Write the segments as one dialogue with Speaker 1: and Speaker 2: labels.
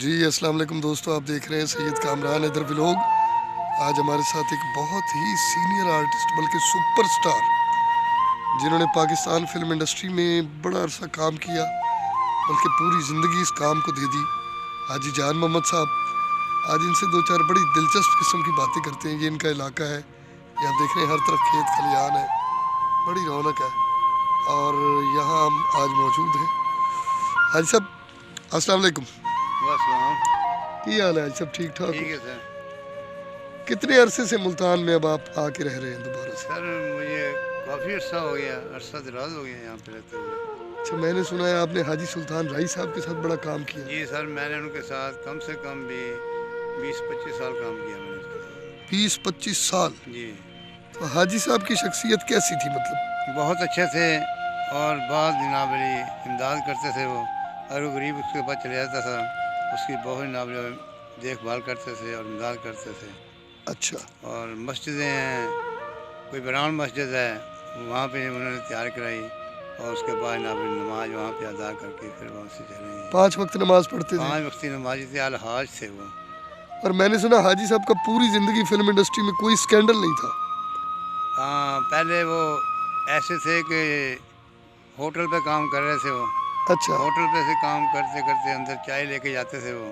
Speaker 1: جی السلام علیکم دوستو، آپ دیکھ رہے ہیں سید کامران ادھر ولاگ۔ آج ہمارے ساتھ ایک بہت ہی سینئر آرٹسٹ بلکہ سپر سٹار جنہوں نے پاکستان فلم انڈسٹری میں بڑا عرصہ کام کیا، بلکہ پوری زندگی اس کام کو دے دی، حاجی جان محمد صاحب۔ آج ان سے دو چار بڑی دلچسپ قسم کی باتیں کرتے ہیں۔ یہ ان کا علاقہ ہے، یہ آپ دیکھ رہے ہیں ہر طرف کھیت کھلیان ہے، بڑی رونق ہے، اور یہاں ہم آج موجود ہیں۔ حاجی صاحب السلام علیکم۔
Speaker 2: السلام،
Speaker 1: کی حال ہے حاجی صاحب؟ ٹھیک ٹھاک
Speaker 2: ٹھیک
Speaker 1: ہو؟
Speaker 2: ہے سر۔
Speaker 1: کتنے عرصے سے ملتان میں اب آپ آ کے رہ رہے ہیں دوبارہ سے؟
Speaker 2: سر مجھے کافی عرصہ ہو گیا، عرصہ دراز ہو گیا یہاں پہ رہتے ہوئے۔
Speaker 1: اچھا، میں نے سنا ہے آپ نے حاجی سلطان رائی صاحب کے ساتھ بڑا کام کیا۔
Speaker 2: جی سر، میں نے ان کے ساتھ کم سے کم بھی 20-25 سال کام کیا میں نے اس کے ساتھ۔
Speaker 1: 20-25 سال؟
Speaker 2: جی،
Speaker 1: تو حاجی صاحب کی شخصیت کیسی تھی؟ مطلب
Speaker 2: بہت اچھے تھے، اور بعض جناب علی امداد کرتے تھے وہ، اور وہ غریب اس کے پاس چلے جاتا تھا، اس کی بہت جناب علی دیکھ بھال کرتے تھے اور امداد کرتے تھے۔
Speaker 1: اچھا،
Speaker 2: اور مسجدیں ہیں، کوئی براؤن مسجد ہے، وہاں پہ انہوں نے تیار کرائی، اور اس کے بعد جناب نماز وہاں پہ ادا کر کے پھر وہاں سے چلے گئے۔
Speaker 1: 5 وقت نماز پڑھتے تھے؟
Speaker 2: 5 وقتی نمازی تھے، الحاج تھے وہ۔
Speaker 1: اور میں نے سنا حاجی صاحب کا پوری زندگی فلم انڈسٹری میں کوئی سکینڈل نہیں تھا۔
Speaker 2: ہاں، پہلے وہ ایسے تھے کہ ہوٹل پہ کام کر رہے تھے وہ،
Speaker 1: اچھا
Speaker 2: ہوٹل پہ سے کام کرتے کرتے اندر چائے لے کے جاتے تھے وہ،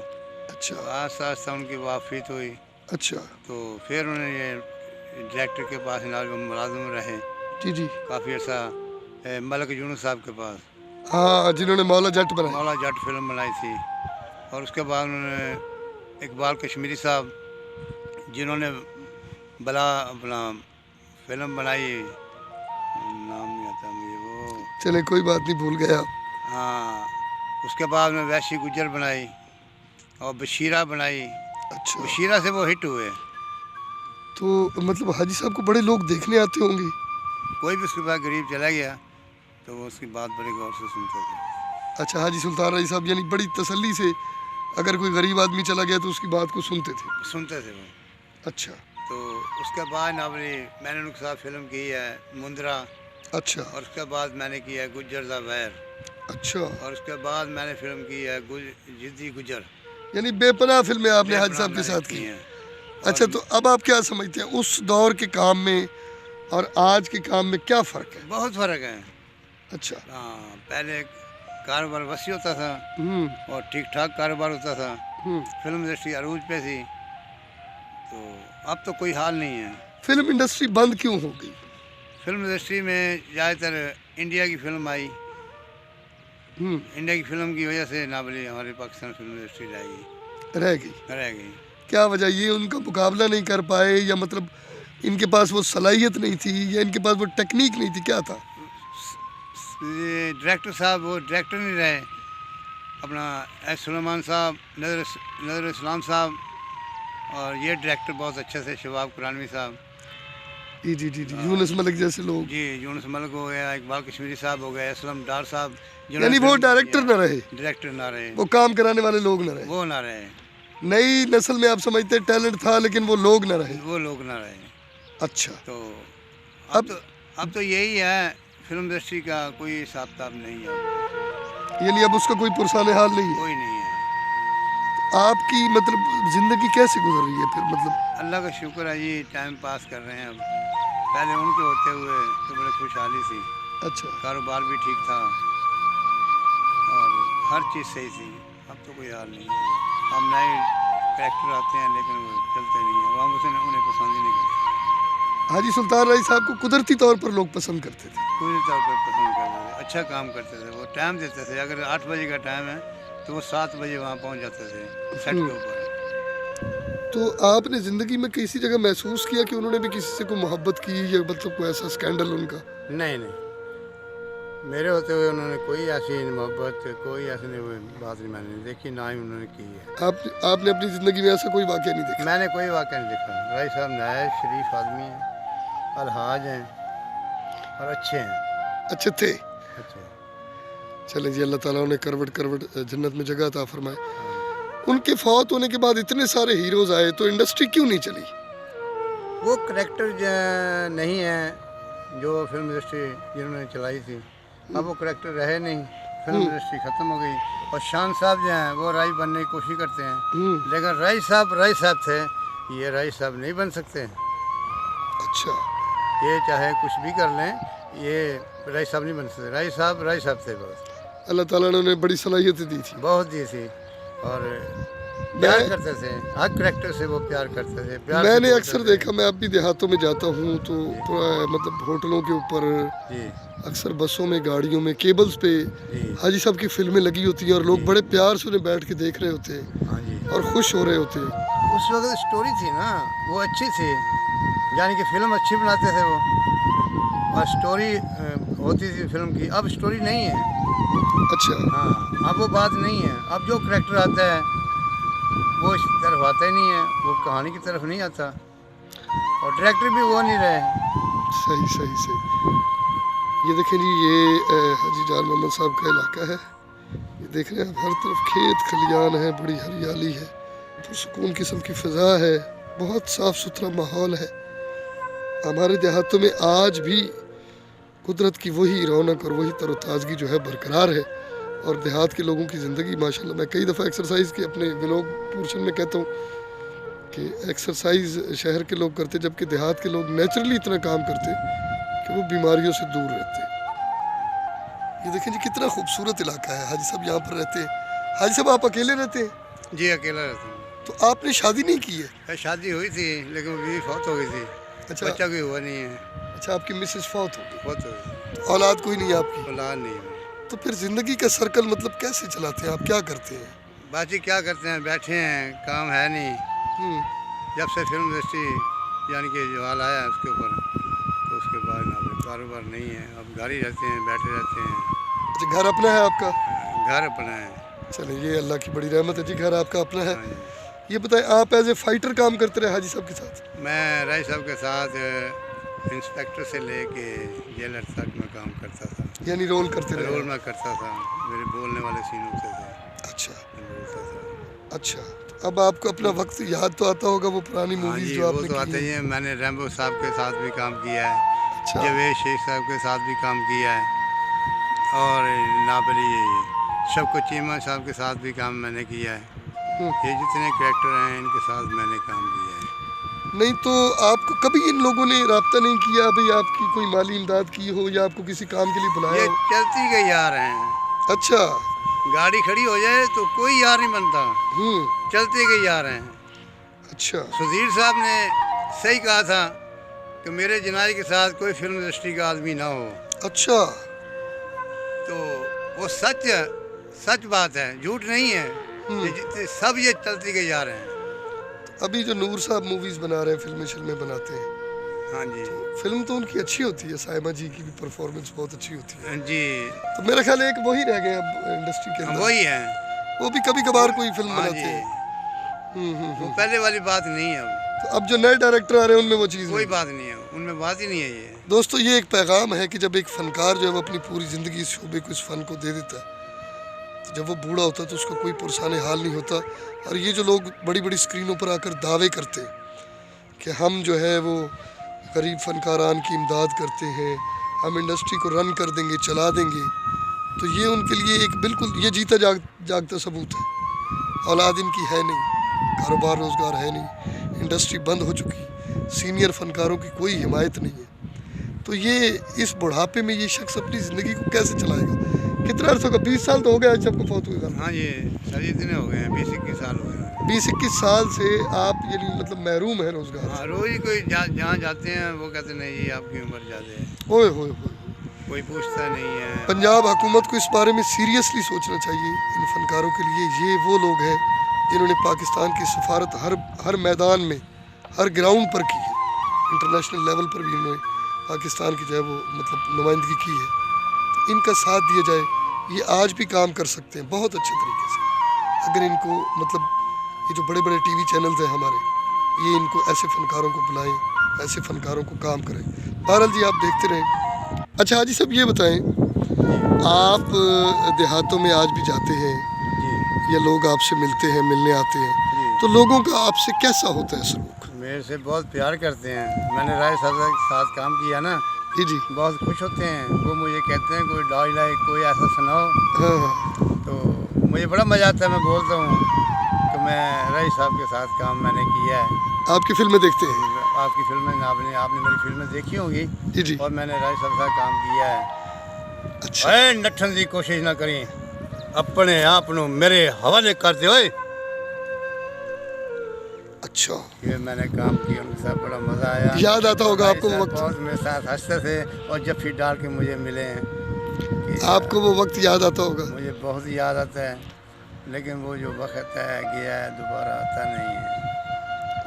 Speaker 1: اچھا
Speaker 2: تو آہستہ آہستہ ان کی واقفیت ہوئی،
Speaker 1: اچھا،
Speaker 2: تو پھر انہوں نے یہ ڈائریکٹر کے پاس جناب ملازم رہے
Speaker 1: جی جی،
Speaker 2: کافی عرصہ، ملک یونس صاحب کے پاس،
Speaker 1: ہاں جنہوں نے مولا جٹ بنایا۔
Speaker 2: مولا جٹ فلم بنائی تھی۔ اور اس کے بعد انہوں نے اقبال کشمیری صاحب جنہوں نے بلا اپنا فلم بنائی، نام نہیں آتا مجھے وہ،
Speaker 1: چلے کوئی بات نہیں، بھول گئے آپ۔
Speaker 2: ہاں، اس کے بعد میں ویشی گجر بنائی، اور بشیرہ بنائی۔
Speaker 1: اچھا،
Speaker 2: بشیرہ سے وہ ہٹ ہوئے۔
Speaker 1: تو مطلب حاجی صاحب کو بڑے لوگ دیکھنے آتے ہوں گے؟
Speaker 2: کوئی بھی اس کے بعد غریب چلا گیا تو وہ اس کی بات بڑے غور سے سنتے تھے۔
Speaker 1: اچھا، حاجی سلطان رائی صاحب یعنی بڑی تسلی سے اگر کوئی غریب آدمی چلا گیا تو اس کی بات کو سنتے تھے؟
Speaker 2: سنتے تھے وہ۔
Speaker 1: اچھا
Speaker 2: تو اس کے بعد نابری میں نے ان کے ساتھ فلم کی ہے مندرا،
Speaker 1: اچھا
Speaker 2: اور اس کے بعد میں نے کی ہے گجر دا ویر،
Speaker 1: اچھا،
Speaker 2: اور اس کے بعد میں نے فلم کی ہے جدی گجر۔
Speaker 1: یعنی بے پناہ فلمیں آپ نے
Speaker 2: بے
Speaker 1: حاجی
Speaker 2: پناہ
Speaker 1: صاحب کے
Speaker 2: میں نے
Speaker 1: ساتھ کی
Speaker 2: ہیں۔
Speaker 1: اچھا، تو اب آپ کیا سمجھتے ہیں اس دور کے کام میں اور آج کے کام میں کیا فرق ہے؟
Speaker 2: بہت فرق ہے۔
Speaker 1: اچھا،
Speaker 2: ہاں، پہلے کاروبار وسیع ہوتا تھا
Speaker 1: ہوں
Speaker 2: اور ٹھیک ٹھاک کاروبار ہوتا تھا،
Speaker 1: ہوں
Speaker 2: فلم انڈسٹری عروج پہ تھی، تو اب تو کوئی حال نہیں ہے۔
Speaker 1: فلم انڈسٹری بند کیوں ہو گئی؟
Speaker 2: فلم انڈسٹری میں زیادہ تر انڈیا کی فلم آئی،
Speaker 1: ہوں
Speaker 2: انڈیا کی فلم کی وجہ سے نابلی ہماری پاکستان فلم انڈسٹری
Speaker 1: رہ گئی؟
Speaker 2: رہ گئی۔
Speaker 1: کیا وجہ؟ یہ ان کا مقابلہ نہیں کر پائے، یا مطلب ان کے پاس وہ صلاحیت نہیں تھی، یا ان کے پاس وہ ٹیکنیک نہیں تھی، کیا تھا؟
Speaker 2: یہ ڈائریکٹر صاحب وہ ڈائریکٹر نہیں رہے، اپنا ایس سلیمان صاحب، نظر اسلام صاحب، اور یہ ڈائریکٹر بہت اچھے تھے، شباب قرانوی صاحب،
Speaker 1: جی جی جی جی، یونس ملک جیسے لوگ۔
Speaker 2: جی یونس ملک ہو گیا، اقبال کشمیری صاحب ہو گئے، اسلم ڈار صاحب،
Speaker 1: یعنی وہ ڈائریکٹر نہ رہے،
Speaker 2: ڈائریکٹر نہ رہے،
Speaker 1: وہ کام کرانے والے لوگ نہ رہے،
Speaker 2: وہ نہ رہے،
Speaker 1: نئی نسل میں آپ سمجھتے ٹیلنٹ تھا لیکن وہ لوگ نہ رہے۔
Speaker 2: وہ لوگ نہ رہے۔
Speaker 1: اچھا،
Speaker 2: تو
Speaker 1: اب
Speaker 2: اب تو یہی ہے، فلم انڈسٹری کا کوئی حساب کتاب نہیں ہے،
Speaker 1: یعنی اب اس کا کوئی پرسان حال نہیں ہے۔
Speaker 2: کوئی نہیں ہے۔
Speaker 1: آپ کی مطلب زندگی کیسے گزر رہی ہے پھر؟ مطلب
Speaker 2: اللہ کا شکر ہے جی، ٹائم پاس کر رہے ہیں اب، پہلے ان کے ہوتے ہوئے تو بڑے خوشحالی تھی،
Speaker 1: اچھا،
Speaker 2: کاروبار بھی ٹھیک تھا اور ہر چیز صحیح تھی، اب تو کوئی حال نہیں ہے۔ اب نئے کریکٹر آتے ہیں لیکن وہ چلتے نہیں ہیں، عوام اسے انہیں پسند ہی نہیں کرتے۔
Speaker 1: حاجی سلطان رائی صاحب کو قدرتی طور پر لوگ پسند کرتے تھے؟
Speaker 2: پوری طور پر پسند کرتے تھے، اچھا کام کرتے تھے، وہ ٹائم دیتے تھے، اگر 8 بجے کا ٹائم ہے تو وہ 7 بجے وہاں پہنچ جاتے تھے سیٹ کے اوپر۔
Speaker 1: تو آپ نے زندگی میں کسی جگہ محسوس کیا کہ انہوں نے بھی کسی سے کوئی محبت کی، یا مطلب کوئی ایسا سکینڈل ان کا؟
Speaker 2: نہیں نہیں، میرے ہوتے ہوئے انہوں نے کوئی ایسی محبت، کوئی ایسی بات نہیں میں نے دیکھی، نہ ہی انہوں نے کی ہے۔
Speaker 1: آپ نے اپنی زندگی میں ایسا کوئی واقعہ نہیں دیکھا؟
Speaker 2: میں نے کوئی واقعہ نہیں دیکھا۔ رائی صاحب نائب شریف آدمی ہیں، الحاج ہیں اور اچھے ہیں،
Speaker 1: اچھے تھے؟
Speaker 2: اچھے ہیں۔
Speaker 1: چلیں جی، اللہ تعالیٰ انہیں کروٹ کروٹ جنت میں جگہ عطا فرمائے۔ ان کے فوت ہونے کے بعد اتنے سارے ہیروز آئے تو انڈسٹری کیوں نہیں چلی؟
Speaker 2: وہ کریکٹر نہیں ہیں جو فلم انڈسٹری جنہوں نے چلائی تھی، اب وہ کریکٹر رہے نہیں، فلم انڈسٹری ختم ہو گئی، और शान साहब जो हैं वो राई बनने की कोशिश करते हैं, लेकिन राई साहब थे, ये राई साहब नहीं बन सकते।
Speaker 1: अच्छा,
Speaker 2: ये चाहे कुछ भी कर लें, ये राई साहब नहीं बन सकते। राई साहब थे बहुत।
Speaker 1: अल्लाह ताला ने उन्हें बड़ी सलाहियतें दी थी।
Speaker 2: बहुत दी थी और प्यार करते थे, हर करेक्टर से वो प्यार करते थे।
Speaker 1: मैंने अक्सर देखा, मैं अब भी देहातों में जाता हूँ तो मतलब होटलों के ऊपर, अक्सर बसों में, गाड़ियों में, केबल्स पे हाजी साहब की फिल्में लगी होती हैं और लोग बड़े प्यार से उन्हें बैठ के देख रहे होते हैं और खुश हो रहे होते हैं।
Speaker 2: उस वक्त स्टोरी थी ना, वो अच्छी थी, यानी कि फिल्म अच्छी बनाते थे वो, और स्टोरी होती थी फिल्म की। अब स्टोरी नहीं है।
Speaker 1: अच्छा,
Speaker 2: हाँ, अब वो बात नहीं है। अब जो करेक्टर आता है वो इस तरफ आता ही नहीं है, वो कहानी की तरफ नहीं आता, और डायरेक्टर भी वो नहीं रहे।
Speaker 1: सही सही सही। ये देखें जी, ये हाजी जान मोहम्मद साहब का इलाका है। ये देख रहे हैं आप, हर तरफ खेत खलियान है, बड़ी हरियाली है, पुरसुकून किस्म की फ़िज़ा है, बहुत साफ़ सुथरा माहौल है। हमारे देहातों में आज भी कुदरत की वही रौनक और वही तरोताज़गी जो है बरकरार है। और देहात के लोगों की ज़िंदगी माशाल्लाह, मैं कई दफ़ा एक्सरसाइज के अपने व्लॉग पोर्शन में कहता हूँ कि एक्सरसाइज शहर के लोग करते, जबकि देहात के लोग नेचुरली इतना काम करते कि वो बीमारियों से दूर रहते। ये देखें जी, कितना खूबसूरत इलाका है। हाजी साहब यहाँ पर रहते हैं। हाजी साहब, आप अकेले रहते हैं?
Speaker 2: जी, अकेला रहता हूँ।
Speaker 1: तो आपने शादी नहीं की है?
Speaker 2: शादी हुई थी, लेकिन बीवी फौत हो गई थी।
Speaker 1: अच्छा,
Speaker 2: बच्चा कोई हुआ नहीं है।
Speaker 1: अच्छा, आपकी मिसेज फौत हो गई?
Speaker 2: फौत हो गई।
Speaker 1: तो औलाद कोई नहीं है आपकी?
Speaker 2: औलाद नहीं है।
Speaker 1: तो फिर ज़िंदगी का सर्कल मतलब कैसे चलाते हैं आप, क्या करते हैं?
Speaker 2: बाकी क्या करते हैं, बैठे हैं, काम है नहीं। जब से फिल्म इंडस्ट्री यानी कि जो हाल आया उसके ऊपर, तो उसके बाद ना कारोबार नहीं है। अब घर ही रहते हैं, बैठे रहते हैं।
Speaker 1: अच्छा, घर अपना है आपका?
Speaker 2: घर अपना है।
Speaker 1: चलिए, ये अल्लाह की बड़ी रहमत है जी, घर आपका अपना है।
Speaker 2: हाँ जी।
Speaker 1: ये बताएं, आप एज ए फाइटर काम करते रहे हाजी साहब के साथ?
Speaker 2: मैं राय साहब के साथ इंस्पेक्टर से लेके जेलर तक में काम करता था।
Speaker 1: यानी रोल करते रहे?
Speaker 2: रोल में करता था, मेरे बोलने वाले सीन होते थे।
Speaker 1: अच्छा,
Speaker 2: मैं बोलता था।
Speaker 1: अच्छा, तो अब आपको अपना वक्त याद तो आता होगा, वो पुरानी
Speaker 2: हाँ
Speaker 1: मूवीज
Speaker 2: जी,
Speaker 1: जो
Speaker 2: वो
Speaker 1: आपने
Speaker 2: तो आते
Speaker 1: की
Speaker 2: ही
Speaker 1: हैं?
Speaker 2: हैं। मैंने रैम्बो साहब के साथ भी काम किया है,
Speaker 1: अच्छा,
Speaker 2: जवेद शेख साहब के साथ भी काम किया है, और नाबली शौकत चीमा साहब के साथ भी काम मैंने किया है। ये जितने कैरेक्टर हैं इनके साथ मैंने काम किया है।
Speaker 1: नहीं तो आपको कभी इन लोगों ने राब्ता नहीं किया भाई, आपकी कोई माली इमदाद की हो या आपको किसी काम के लिए बुलाया
Speaker 2: ये
Speaker 1: हो?
Speaker 2: चलती गई यार हैं।
Speaker 1: अच्छा,
Speaker 2: गाड़ी खड़ी हो जाए तो कोई यार नहीं बनता,
Speaker 1: हम्म,
Speaker 2: चलते गए यार हैं।
Speaker 1: अच्छा,
Speaker 2: सुधीर साहब ने सही कहा था कि मेरे जनाजे के साथ कोई फिल्म इंडस्ट्री का आदमी ना हो।
Speaker 1: अच्छा,
Speaker 2: तो वो सच बात है, झूठ नहीं है। ये जितने सब ये चलती गई जा रहे हैं।
Speaker 1: अभी जो नूर साहब मूवीज बना रहे हैं, फिल्में बनाते हैं,
Speaker 2: हाँ जी,
Speaker 1: फिल्म तो उनकी अच्छी होती है, साइमा जी की भी परफॉर्मेंस बहुत अच्छी होती है।
Speaker 2: जी,
Speaker 1: तो मेरा ख्याल है एक वही रह गए अब इंडस्ट्री के अंदर,
Speaker 2: वही है।
Speaker 1: वो भी कभी कभार कोई फिल्म
Speaker 2: हाँ
Speaker 1: बनाते
Speaker 2: जी,
Speaker 1: हैं।
Speaker 2: वो पहले वाली बात नहीं है।
Speaker 1: तो अब जो नए डायरेक्टर आ रहे हैं उनमें वो चीज़
Speaker 2: कोई
Speaker 1: नहीं।
Speaker 2: बात नहीं है, उनमें बात ही नहीं है ये।
Speaker 1: दोस्तों, ये एक पैगाम है कि जब एक फनकार जो है वो अपनी पूरी ज़िंदगी इस शोबे को, इस फ़न को दे देता है, तो जब वो बूढ़ा होता है तो उसका कोई पुरसाने हाल नहीं होता। और ये जो लोग बड़ी बड़ी स्क्रीनों पर आकर दावे करते हैं कि हम जो है वो गरीब फनकारान की इमदाद करते हैं, हम इंडस्ट्री को रन कर देंगे, चला देंगे, तो ये उनके लिए एक बिल्कुल ये जीता जागता सबूत है। औलाद इनकी है नहीं, कारोबार रोज़गार है नहीं, इंडस्ट्री बंद हो चुकी, सीनियर फनकारों की कोई हिमायत नहीं है। तो ये इस बुढ़ापे में ये शख्स अपनी ज़िंदगी को कैसे चलाएगा? कितना अर्सा होगा? 20 साल तो हो गया आज सबको फौत हुए।
Speaker 2: हाँ जी, सारी इतने हो गए हैं, 20-21 साल हो गए हैं।
Speaker 1: 20-21 साल से आप यानी मतलब महरूम है रोज़गार से।
Speaker 2: हाँ, रोज ही कोई जहाँ जाते हैं वो कहते नहीं जी आपकी उम्र ज़्यादा है,
Speaker 1: ओए होए होए,
Speaker 2: कोई पूछता नहीं है।
Speaker 1: पंजाब हुकूमत को इस बारे में सीरियसली सोचना चाहिए। इन फनकारों के लिए ये वो लोग हैं जिन्होंने पाकिस्तान की सफारत हर मैदान में, हर ग्राउंड पर की है। इंटरनेशनल लेवल पर भी इन्होंने पाकिस्तान की जो है वो मतलब नुमाइंदगी की है। तो इनका साथ दिया जाए, ये आज भी काम कर सकते हैं बहुत अच्छे तरीके से। अगर इनको मतलब ये जो बड़े बड़े टीवी चैनल्स हैं हमारे, ये इनको ऐसे फनकारों को बुलाएं, ऐसे फनकारों को काम करें। बहरहाल जी, आप देखते रहें। अच्छा हाजी साहब, ये बताएं, आप देहातों में आज भी जाते हैं
Speaker 2: जी,
Speaker 1: या लोग आपसे मिलते हैं, मिलने आते हैं,
Speaker 2: जी।
Speaker 1: तो लोगों का आपसे कैसा होता है सलूक?
Speaker 2: मेरे से बहुत प्यार करते हैं। मैंने राय साहब के साथ काम किया ना,
Speaker 1: जी जी,
Speaker 2: बहुत खुश होते हैं। वो मुझे कहते हैं कोई डायलॉग कोई ऐसा सुनाओ,
Speaker 1: हाँ हाँ,
Speaker 2: तो मुझे बड़ा मज़ा आता है। मैं बोलता हूँ कि मैं रईस साहब के साथ काम मैंने किया है।
Speaker 1: आपकी फिल्में देखते हैं?
Speaker 2: आपकी फिल्में आपने मेरी फिल्में देखी होंगी
Speaker 1: जी जी।
Speaker 2: और मैंने रईस साहब के साथ काम किया है।
Speaker 1: अच्छा
Speaker 2: अरे नठन की कोशिश ना करें, अपने आप को मेरे हवाले करते हुए
Speaker 1: अच्छा।
Speaker 2: ये मैंने काम किया, उनके साथ बड़ा मज़ा आया।
Speaker 1: याद आता होगा आपको वो वक्त?
Speaker 2: बहुत मेरे साथ हंसते थे और जब फिर डाल के मुझे मिले
Speaker 1: आपको वो वक्त याद आता होगा?
Speaker 2: मुझे बहुत याद आता है, लेकिन वो जो वक्त है गया है, दोबारा आता नहीं है।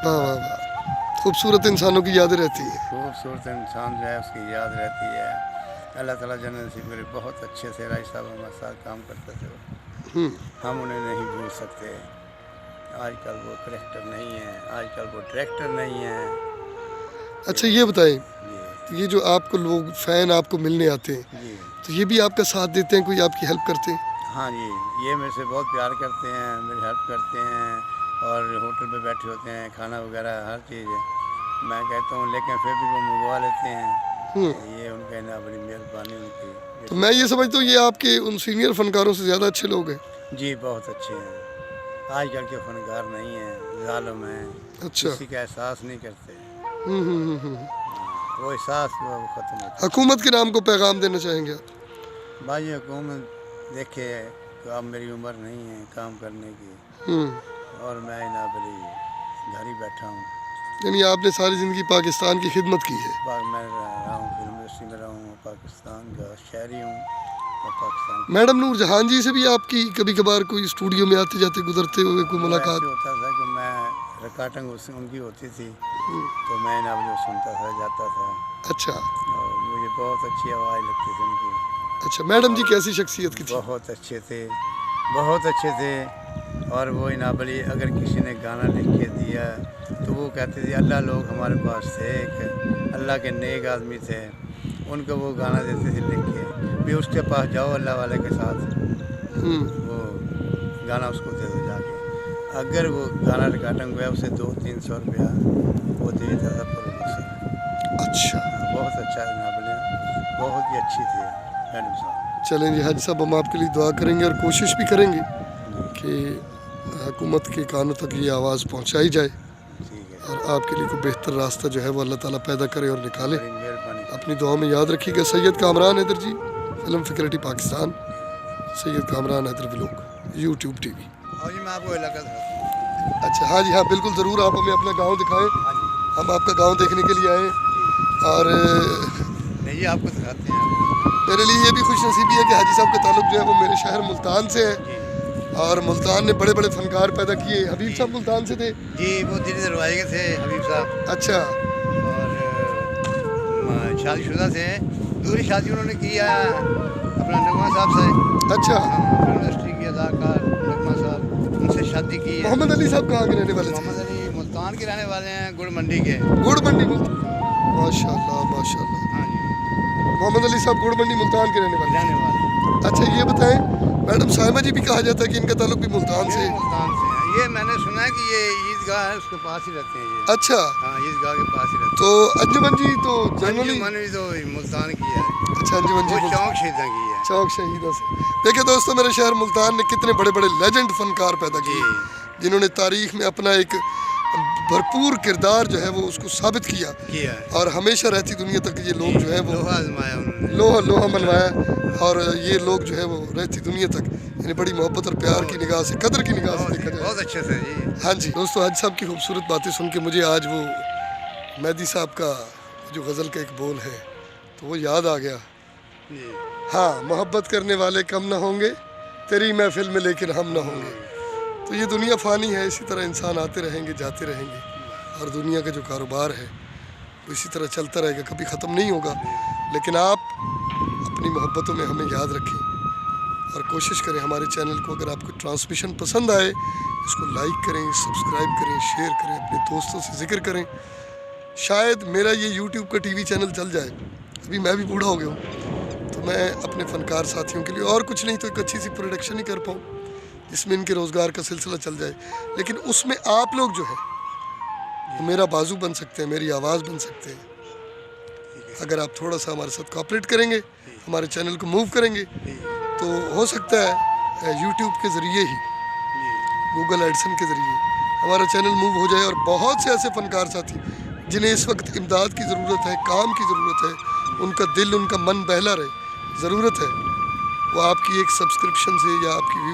Speaker 1: वाह वाह वाह, खूबसूरत इंसानों की यादें रहती हैं।
Speaker 2: खूबसूरत इंसान जो है उसकी याद रहती है। अल्लाह ताला जन्नत नसीब करे। बहुत अच्छे से राय साहब हमारे साथ काम करते थे, हम उन्हें नहीं भूल सकते। आजकल वो करेक्टर नहीं है, आजकल वो डायरेक्टर नहीं है।
Speaker 1: अच्छा ये बताएं,
Speaker 2: जी
Speaker 1: ये जो आपको लोग फैन आपको मिलने आते हैं,
Speaker 2: जी
Speaker 1: तो ये भी आपका साथ देते हैं, कोई आपकी हेल्प करते हैं?
Speaker 2: हाँ जी, ये मेरे से बहुत प्यार करते हैं, मेरी हेल्प करते हैं और होटल पे बैठे होते हैं, खाना वगैरह हर चीज़ मैं कहता हूँ, लेकिन फिर भी वो मंगवा लेते हैं। ये उनका ना बड़ी मेहरबानी उनकी।
Speaker 1: तो मैं ये समझता हूँ ये आपके उन सीनियर फनकारों से ज़्यादा अच्छे लोग हैं।
Speaker 2: जी बहुत अच्छे हैं। आजकल के फनकार नहीं हैं, जालिम हैं।
Speaker 1: अच्छा।
Speaker 2: किसी का एहसास नहीं करते। वो एहसास जो है वो ख़त्म होता
Speaker 1: हुकूमत के नाम को पैगाम देना चाहेंगे आप?
Speaker 2: है। भाई हुकूमत देखे कि अब मेरी उम्र नहीं है काम करने की और मैं ना बड़ी घर ही बैठा हूँ।
Speaker 1: यानी आपने सारी ज़िंदगी पाकिस्तान की खिदमत की है।
Speaker 2: मैं रहा हूँ, फिल्म इंडस्ट्री में रहा हूँ, पाकिस्तान का शहरी हूँ और पाकिस्तान
Speaker 1: मैडम नूर जहान जी से भी आपकी कभी कभार कोई स्टूडियो में आते जाते गुजरते हुए कोई मुलाकात?
Speaker 2: ऐसे होता था कि मैं रिकॉर्डिंग उनकी होती थी तो मैं ना वो सुनता था, जाता था
Speaker 1: अच्छा
Speaker 2: और मुझे बहुत अच्छी आवाज़ लगती थी उनकी।
Speaker 1: अच्छा। मैडम जी कैसी शख्सियत की थी?
Speaker 2: बहुत अच्छे थे, बहुत अच्छे थे। और वो इनाबली अगर किसी ने गाना लिख के दिया तो वो कहते थे अल्लाह लोग हमारे पास थे, एक अल्लाह के नेक आदमी थे, उनको वो गाना देते थे लिख के भी उसके पास जाओ अल्लाह वाले के साथ, वो गाना उसको दे दो जाके। अगर वो गाना रिकॉर्डिंग हुआ उसे 200-300 रुपया वो दे देता था प्रोड्यूसर।
Speaker 1: अच्छा
Speaker 2: बहुत अच्छा इनाबली, बहुत ही अच्छी थी मैडम साहब।
Speaker 1: चलें जी हाजी साहब, हम आपके लिए दुआ करेंगे और कोशिश भी करेंगे कि हुकूमत के कानों तक ये आवाज़ पहुंचाई जाए
Speaker 2: ठीक है,
Speaker 1: और आपके लिए कोई बेहतर रास्ता जो है वो अल्लाह ताला पैदा करे और निकाले।
Speaker 2: बड़ी मेहरबानी।
Speaker 1: अपनी दुआ में याद रखिएगा। सैयद कामरान हैदर जी, फिल्म फिक्रिटी Pakistan, Syed Kamran Haider vlog, YouTube TV।
Speaker 2: और जी मैं आपको इलाका दिखाता हूँ।
Speaker 1: अच्छा हाँ जी हाँ बिल्कुल ज़रूर, आप हमें अपना गांव दिखाएं।
Speaker 2: हाँ जी
Speaker 1: हम आपका गांव देखने के लिए आए और
Speaker 2: नहीं, ये आपको दिखाते हैं
Speaker 1: मेरे लिए ये भी खुश नसीबी है कि हाजी साहब का ताल्लुक जो है वो मेरे शहर मुल्तान से है
Speaker 2: जी
Speaker 1: और मुल्तान ने बड़े बड़े फनकार पैदा किए। हबीब साहब मुल्तान से थे?
Speaker 2: जी, वो दिल्ली दरवाजे के थे हबीब साहब
Speaker 1: अच्छा
Speaker 2: और शादीशुदा थे। दूसरी शादी उन्होंने किया अपना नगमा साहब से।
Speaker 1: अच्छा।
Speaker 2: फिल्म इंडस्ट्री के अदाकार नगमा साहब, उनसे शादी की है।
Speaker 1: मोहम्मद अली साहब कहाँ के रहने वाले थे?
Speaker 2: मोहम्मद अली मुल्तान के रहने वाले हैं, गुड़ मंडी के।
Speaker 1: गुड़ मंडी मुल्तान, माशाल्लाह माशाल्लाह।
Speaker 2: हाँ जी,
Speaker 1: मोहम्मद अली साहब गुड़ मंडी मुल्तान के रहने वाले
Speaker 2: रहने वाले
Speaker 1: थे। अच्छा ये बताएं, मैडम साहिमा जी भी कहा जाता है कि इनका ताल्लुक भी मुल्तान से
Speaker 2: ये
Speaker 1: है।
Speaker 2: मुल्तान से हैं। ये मैंने सुना है कि ये ईदगाह है उसके पास ही रहते हैं ये।
Speaker 1: अच्छा
Speaker 2: हाँ, ईदगाह के पास ही रहते
Speaker 1: तो अंजुमन जी तो
Speaker 2: हैं।
Speaker 1: जनरली
Speaker 2: अंजुमन भी तो मुल्तान की है,
Speaker 1: अच्छा अंजुमन जी
Speaker 2: वो चौक शहीदा की है।
Speaker 1: चौक शहीदा से। देखिए दोस्तों, मेरे शहर मुल्तान ने कितने बड़े बड़े लेजेंड फनकार पैदा
Speaker 2: जी
Speaker 1: किए जिन्होंने तारीख में अपना एक भरपूर किरदार जो है वो उसको साबित किया
Speaker 2: किया है।
Speaker 1: और हमेशा रहती दुनिया तक ये लोग जो है वो
Speaker 2: लोहा आजमाया उन्होंने।
Speaker 1: लोहा लोहा मनवाया और ये लोग जो है वो रहती दुनिया तक यानी बड़ी मोहब्बत और प्यार की निगाह से, कदर की निगाह से देखा जाए।
Speaker 2: बहुत अच्छे से जी।
Speaker 1: हाँ जी दोस्तों, हाजी साहब की खूबसूरत बातें सुन के मुझे आज वो मेहदी साहब का जो गज़ल का एक बोल है तो वो याद आ गया।
Speaker 2: जी
Speaker 1: हाँ, मोहब्बत करने वाले कम ना होंगे तेरी महफिल में लेकिन हम ना होंगे। तो ये दुनिया फ़ानी है, इसी तरह इंसान आते रहेंगे जाते रहेंगे और दुनिया का जो कारोबार है वो इसी तरह चलता रहेगा, कभी ख़त्म नहीं होगा। लेकिन आप अपनी मोहब्बतों में हमें याद रखें और कोशिश करें हमारे चैनल को, अगर आपको ट्रांसमिशन पसंद आए इसको लाइक करें, सब्सक्राइब करें, शेयर करें, अपने दोस्तों से जिक्र करें। शायद मेरा ये यूट्यूब का TV चैनल चल जाए, अभी मैं भी बूढ़ा हो गया हूँ तो मैं अपने फ़नकार साथियों के लिए और कुछ नहीं तो एक अच्छी सी प्रोडक्शन ही कर पाऊँ जिसमें इनके रोज़गार का सिलसिला चल जाए। लेकिन उसमें आप लोग जो है वो मेरा बाजू बन सकते हैं, मेरी आवाज़ बन सकते हैं। अगर आप थोड़ा सा हमारे साथ कोऑपरेट करेंगे, हमारे चैनल को मूव करेंगे तो हो सकता है यूट्यूब के ज़रिए ही,
Speaker 2: जी
Speaker 1: गूगल एडसन के ज़रिए हमारा चैनल मूव हो जाए और बहुत से ऐसे फ़नकार साथी जिन्हें इस वक्त इमदाद की ज़रूरत है, काम की ज़रूरत है, उनका दिल, उनका मन बहला रहे, ज़रूरत है, वो आपकी एक सब्सक्रिप्शन से या आपकी